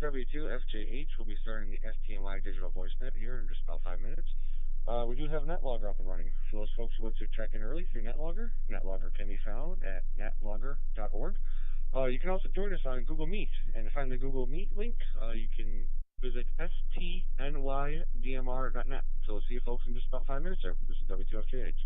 W2FJH. We'll be starting the STNY digital voice net here in just about 5 minutes. We do have NetLogger up and running. For those folks who want to check in early through NetLogger can be found at netlogger.org. You can also join us on Google Meet, and to find the Google Meet link, you can visit stnydmr.net. So we'll see you folks in just about 5 minutes there. This is W2FJH.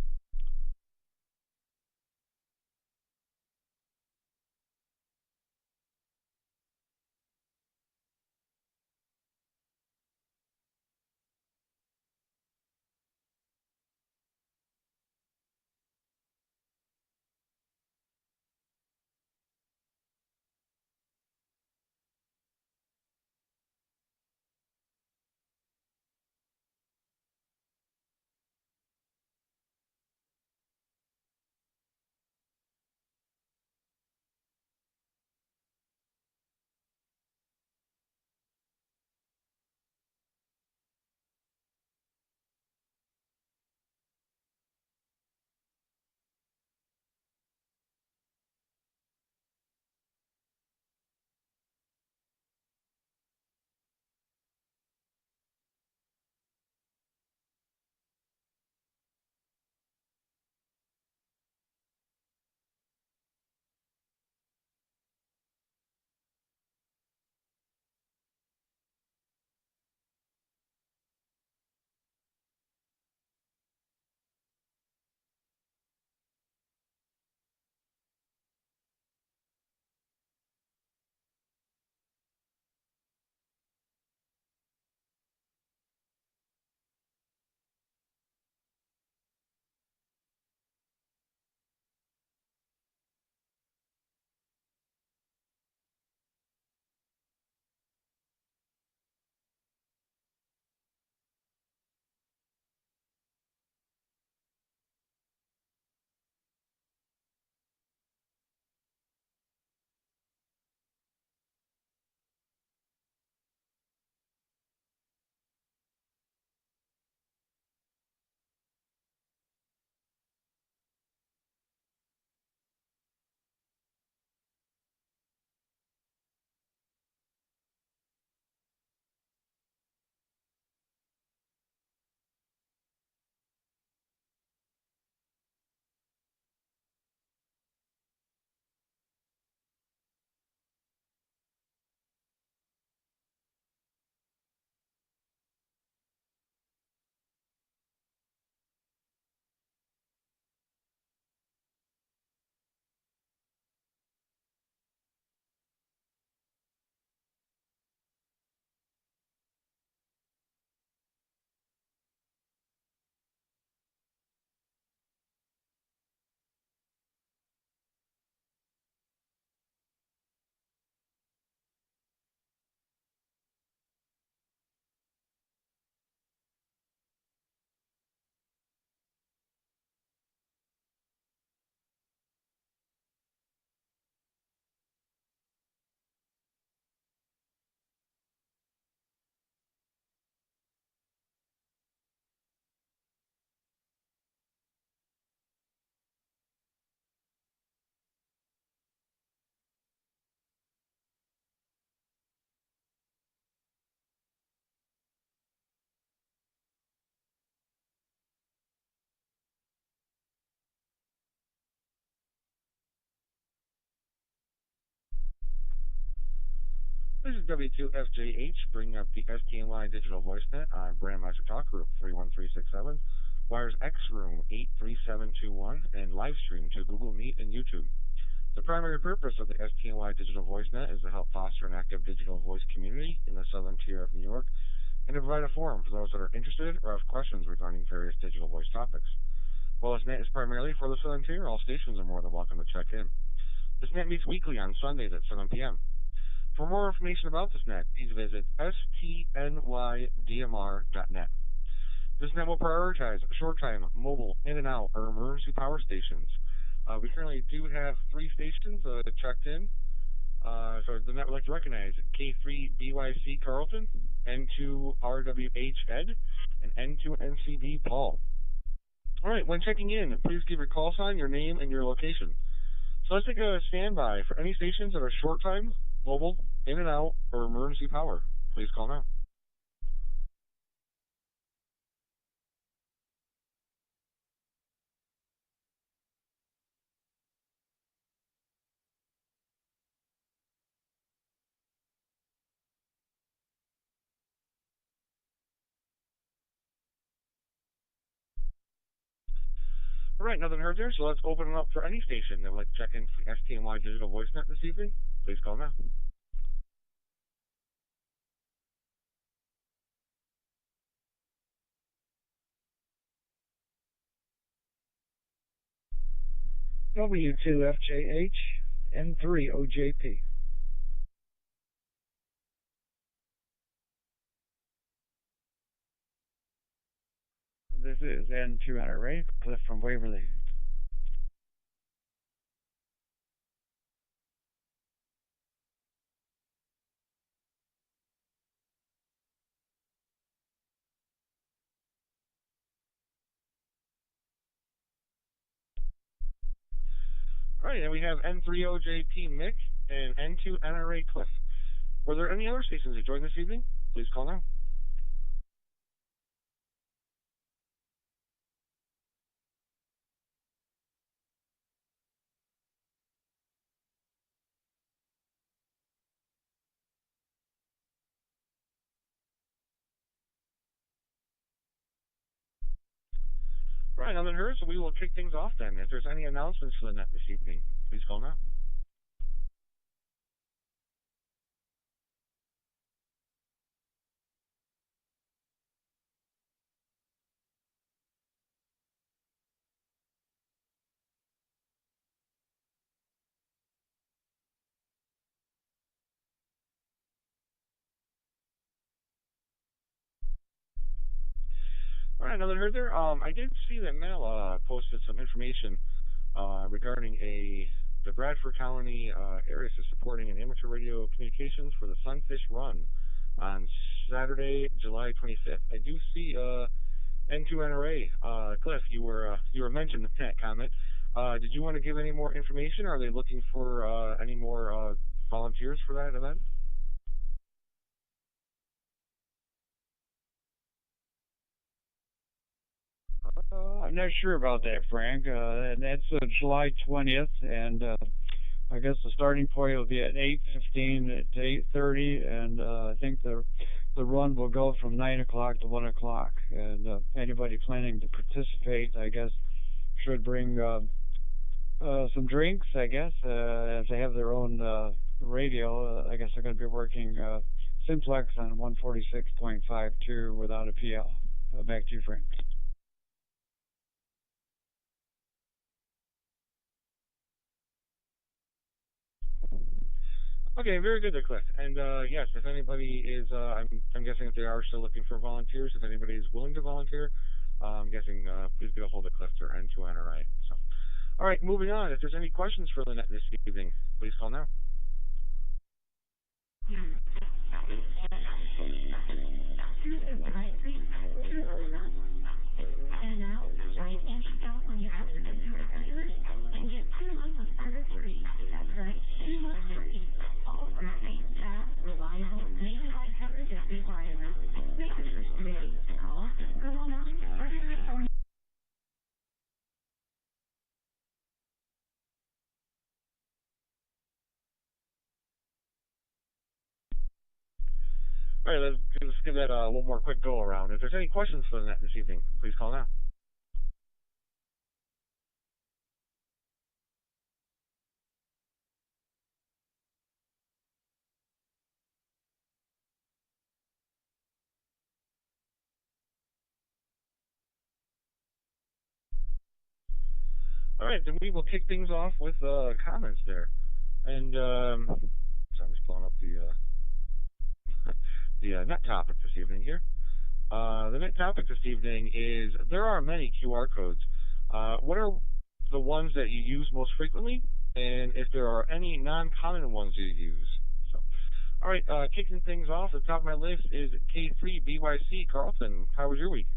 This is W2FJH, bringing up the STNY Digital VoiceNet on Brandmaster Talk Group 31367, Wires X Room 83721, and live stream to Google Meet and YouTube. The primary purpose of the STNY Digital VoiceNet is to help foster an active digital voice community in the southern tier of New York and to provide a forum for those that are interested or have questions regarding various digital voice topics. While this net is primarily for the southern tier, all stations are more than welcome to check in. This net meets weekly on Sundays at 7 p.m. For more information about this net, please visit stnydmr.net. This net will prioritize short-time, mobile, in and out, or emergency power stations. We currently do have 3 stations checked in. So the net would like to recognize K3BYC Carlton, N2RWH Ed, and N2NCB Paul. Alright, when checking in, please give your call sign, your name, and your location. So let's take a standby for any stations that are short-time, mobile, in and out, or emergency power, please call now. All right, nothing heard there, so let's open it up for any station that would like to check in for the STNY Digital Voice Net this evening. Please call now. W2FJH N3OJP. This is N2NRA, Cliff from Waverly. All right, and we have N3OJP Mick and N2NRA Cliff. Were there any other stations that joined this evening? Please call now. All right, nothing heard, so we will kick things off then. If there's any announcements for the net this evening, please call now. All right, nothing heard there. I did see that Mel posted some information regarding the Bradford Colony area is supporting an amateur radio communications for the Sunfish Run on Saturday, July 25th. I do see N2NRA. Cliff, you were mentioned in that comment. Did you want to give any more information? Are they looking for any more volunteers for that event? I'm not sure about that, Frank. And that's July 20th, and I guess the starting point will be at 8:15 to 8:30, and I think the run will go from 9 o'clock to 1 o'clock. And anybody planning to participate, I guess, should bring some drinks. I guess as they have their own radio. I guess they're going to be working simplex on 146.52 without a PL. Back to you, Frank. Okay, very good there, Cliff. And yes, if anybody is, I'm guessing if they are still looking for volunteers, if anybody is willing to volunteer, I'm guessing please get a hold of Cliff or N2NRA. So, all right, moving on. If there's any questions for Lynette this evening, please call now. All right, let's give that one more quick go around. If there's any questions for Lynette this evening, please call now. All right, then we will kick things off with comments there. And so I'm just pulling up the net topic this evening here. The net topic this evening is there are many QR codes. What are the ones that you use most frequently, and if there are any non-common ones you use? So, all right, kicking things off, at the top of my list is K3BYC Carlton. How was your week?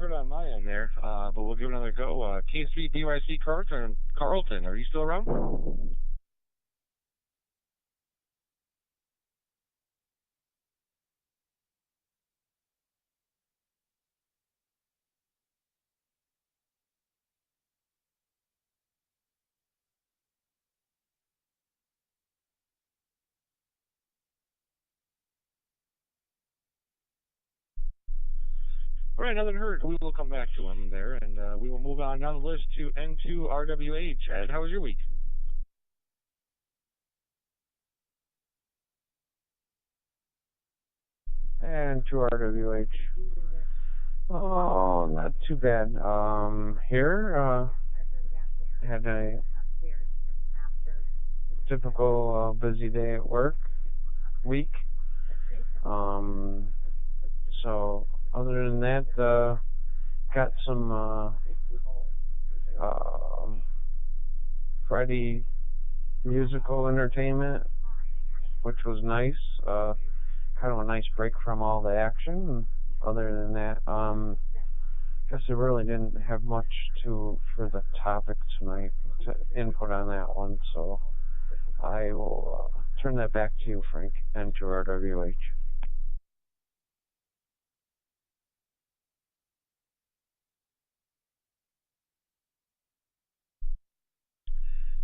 heard on my end there, but we'll give it another go. K3 BYC Carlton, are you still around? All right, nothing heard. We will come back to him there, and we will move on down the list to N2 RWH. Ed, how was your week? And to RWH. Oh, not too bad. Here, had a typical busy day at work week. Um, so other than that, got some uh, Friday musical entertainment, which was nice. Kind of a nice break from all the action. Other than that, guess I really didn't have much to for the topic tonight to input on that one. So I will turn that back to you, Frank, and to RWH.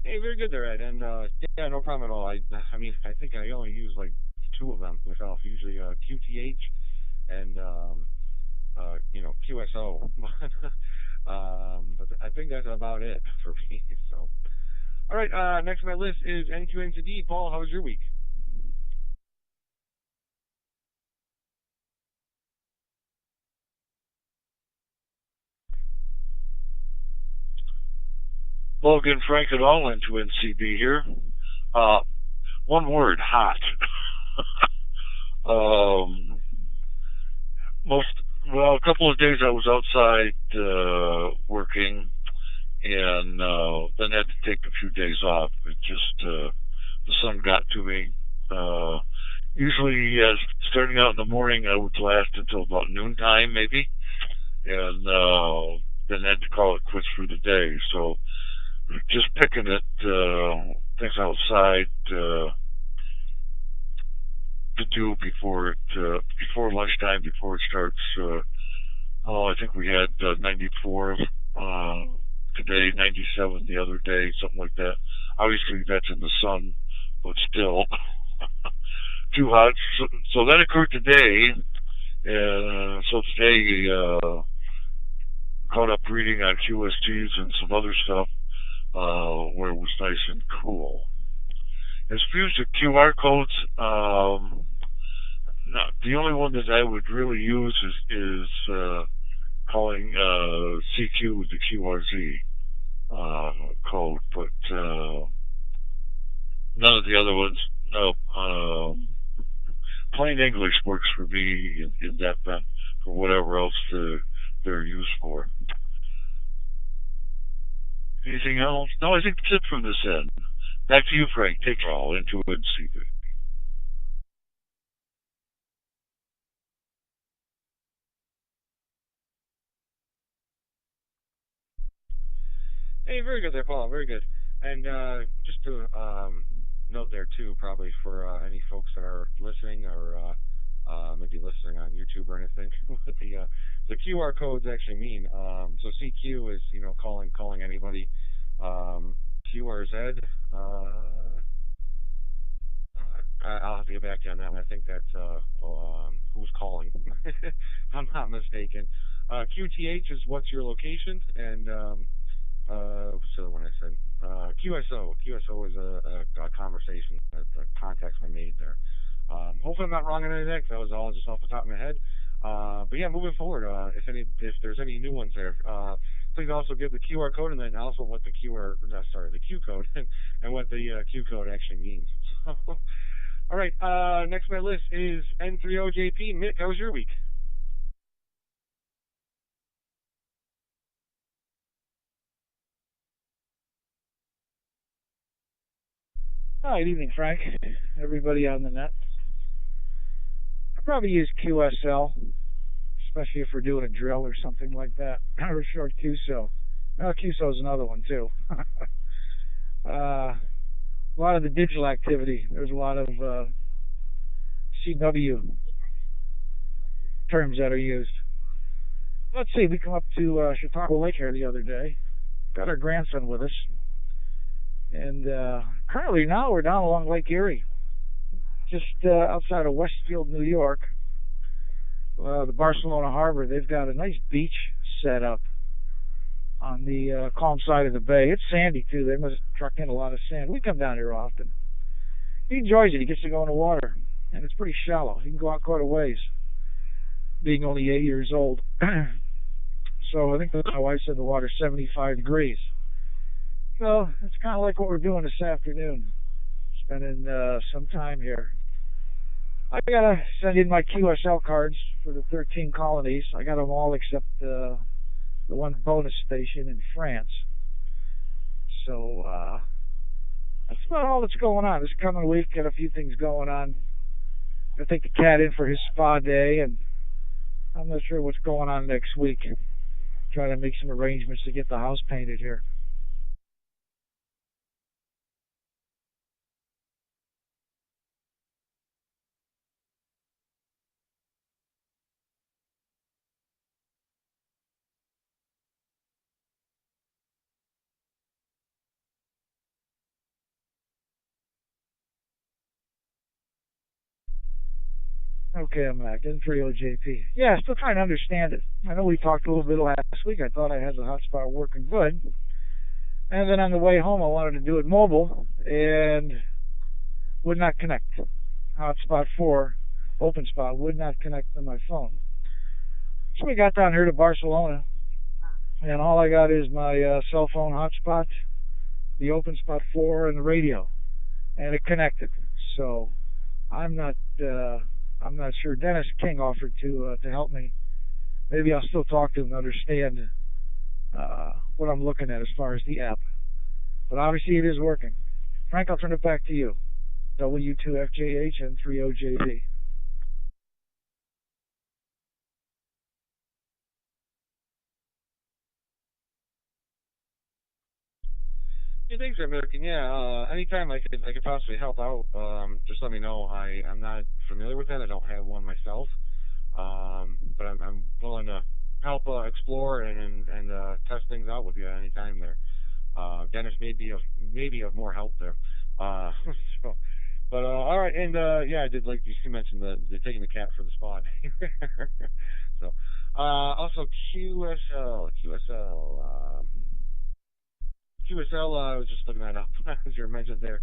Hey, very good there, Ed. And yeah, no problem at all. I mean, I think I only use like two of them myself. Usually QTH and QSO. But I think that's about it for me. So, all right. Next on my list is NQNCD. Paul, how was your week? Logan Frank and all into NCB here. Uh, one word, hot. um, most, well, a couple of days I was outside working, and then had to take a few days off. It just the sun got to me. Uh, Usually, starting out in the morning, I would last until about noontime, maybe, and then had to call it quits for the day. So just picking at things outside to do before lunchtime, before it starts. I think we had 94 today, 97 the other day, something like that. Obviously, that's in the sun, but still too hot. So that occurred today. So today, caught up reading on QSTs and some other stuff where it was nice and cool. As far as the QR codes, no, the only one that I would really use is calling CQ with the QRZ code, but none of the other ones. No, plain English works for me in that event for whatever else they're used for. Anything else? No, I think that's it from this end. Back to you, Frank. Take it all into it and see it. Hey, very good there, Paul. Very good. And just to note there too, probably for any folks that are listening or maybe listening on YouTube or anything, what the QR codes actually mean. So CQ is calling anybody. QRZ. I'll have to get back to you on that one. I think that's who's calling. if I'm not mistaken. QTH is what's your location, and what's the other one I said? QSO. QSO is a conversation, a context I made there. Hopefully I'm not wrong on anything, 'cause that was all just off the top of my head. But yeah, moving forward, if there's any new ones there, please also give the QR code and then also what the the Q code and what the Q code actually means. So, all right, next on my list is N3OJP. Mick, how was your week? Hi, good evening, Frank. Everybody on the net. I probably use QSL, especially if we're doing a drill or something like that, or a short QSO. Well, QSO is another one too. A lot of the digital activity. There's a lot of CW terms that are used. Let's see. We come up to Chautauqua Lake here the other day. Got our grandson with us, and currently now we're down along Lake Erie, just outside of Westfield, New York. The Barcelona Harbor. They've got a nice beach set up on the calm side of the bay. It's sandy too. They must truck in a lot of sand. We come down here often. He enjoys it. He gets to go in the water, and it's pretty shallow. He can go out quite a ways, being only 8 years old. So I think my wife said the water's 75 degrees. So it's kind of like what we're doing this afternoon, spending some time here. I gotta send in my QSL cards for the 13 colonies. I got them all except the one bonus station in France. So that's about all that's going on. This coming week, got a few things going on. I take the cat in for his spa day, and I'm not sure what's going on next week. Trying to make some arrangements to get the house painted here. Okay, I'm back. N30JP. Yeah, still trying to understand it. I know we talked a little bit last week. I thought I had the hotspot working good. And then on the way home, I wanted to do it mobile and would not connect. Hotspot 4, open spot, would not connect to my phone. So we got down here to Barcelona, and all I got is my cell phone hotspot, the open spot 4, and the radio, and it connected. So I'm not sure. Dennis King offered to help me. Maybe I'll still talk to him and understand what I'm looking at as far as the app. But obviously it is working. Frank, I'll turn it back to you. W2FJH and 30JB. Hey, thanks, American. Yeah, anytime I could possibly help out, just let me know. I'm not familiar with that. I don't have one myself, but I'm willing to help explore and test things out with you anytime there. Dennis may be of more help there. So, but all right, and yeah, I did like you mentioned the taking the cat for the spa. So also QSL, I was just looking that up as you mentioned there.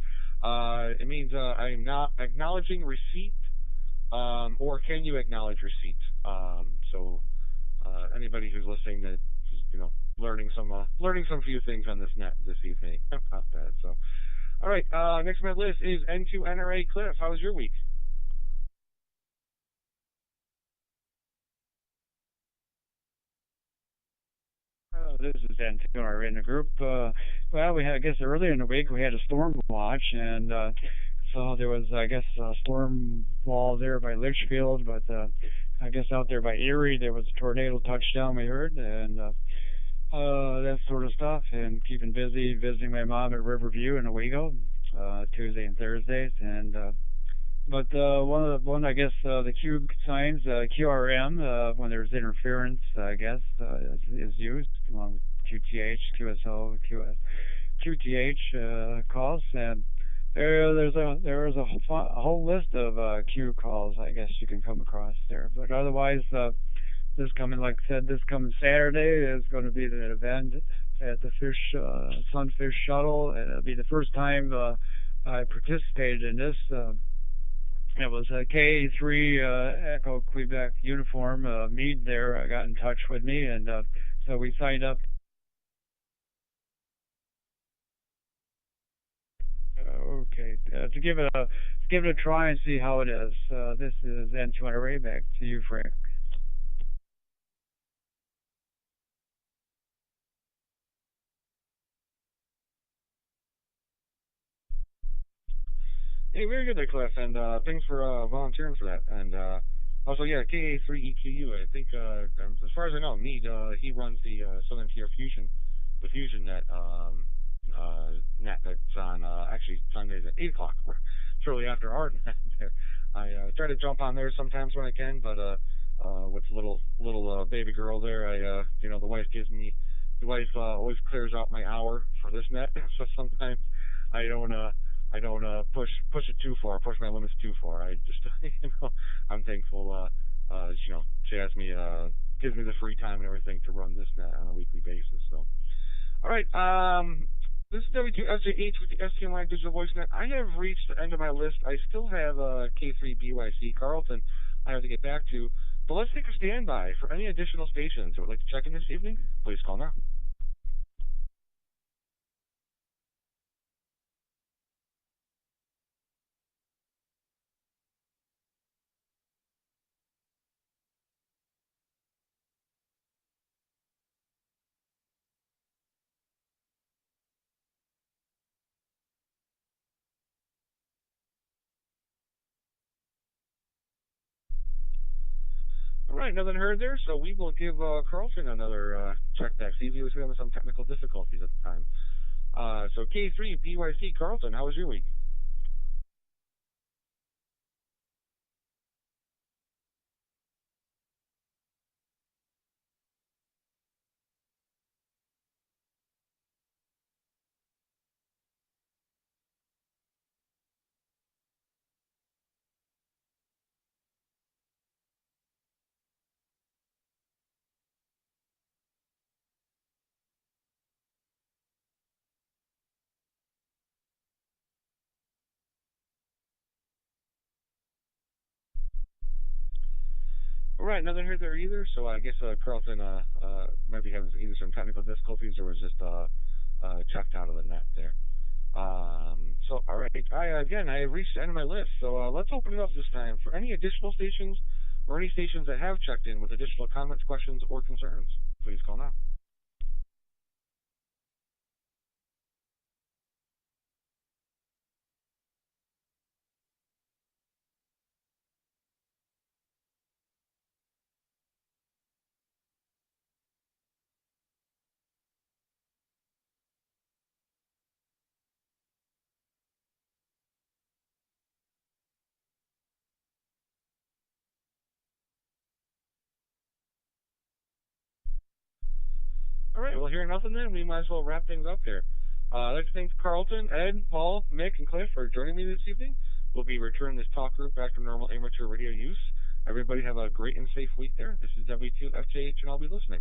It means I'm not acknowledging receipt, or can you acknowledge receipt? So anybody who's listening that is, learning some few things on this net this evening about that. So all right, next on my list is N2NRA Cliff. How was your week? This is Antonio in the group. Well, we had, I guess, earlier in the week we had a storm watch, and so there was, I guess, a storm wall there by Litchfield, but I guess out there by Erie there was a tornado touchdown we heard, and that sort of stuff, and keeping busy visiting my mom at Riverview in Owego, Tuesday and Thursdays, and but one I guess the Q signs QRM when there's interference I guess is used along with QTH, QSO, QTH calls, and there's a whole list of Q calls I guess you can come across there. But otherwise, like I said, this coming Saturday is going to be the event at the Sunfish Shuttle, and it'll be the first time I participated in this. It was a K3 Echo Quebec uniform. Meade there got in touch with me, and so we signed up. Okay, to give it a try and see how it is. This is N200 back to you, Frank. Hey, very good there, Cliff, and thanks for volunteering for that. And Also, yeah, KA3EQU. I think, as far as I know, he runs the Southern Tier Fusion, the Fusion net that's on actually Sundays at 8 o'clock, shortly after our net there. I try to jump on there sometimes when I can, but with little baby girl there, the wife always clears out my hour for this net, so sometimes I don't push it too far, push my limits too far. I just I'm thankful she has me gives me the free time and everything to run this net on a weekly basis. So all right, this is W2SJH with the STNY Digital Voice Net. I have reached the end of my list. I still have K3BYC Carlton I have to get back to, but let's take a standby for any additional stations that would like to check in this evening. Please call now. All right, nothing heard there, so we will give Carlton another check back. See if he was having some technical difficulties at the time. So K3 BYC Carlton, how was your week? All right, nothing heard there either. So I guess Carlton might be having either some technical difficulties or was just checked out of the net there. So all right, I reached the end of my list. So let's open it up this time for any additional stations or any stations that have checked in with additional comments, questions, or concerns. Please call now. All right, well, hearing nothing then, we might as well wrap things up here. I'd like to thank Carlton, Ed, Paul, Mick, and Cliff for joining me this evening. We'll be returning this talk group back to normal amateur radio use. Everybody have a great and safe week there. This is W2FJH, and I'll be listening.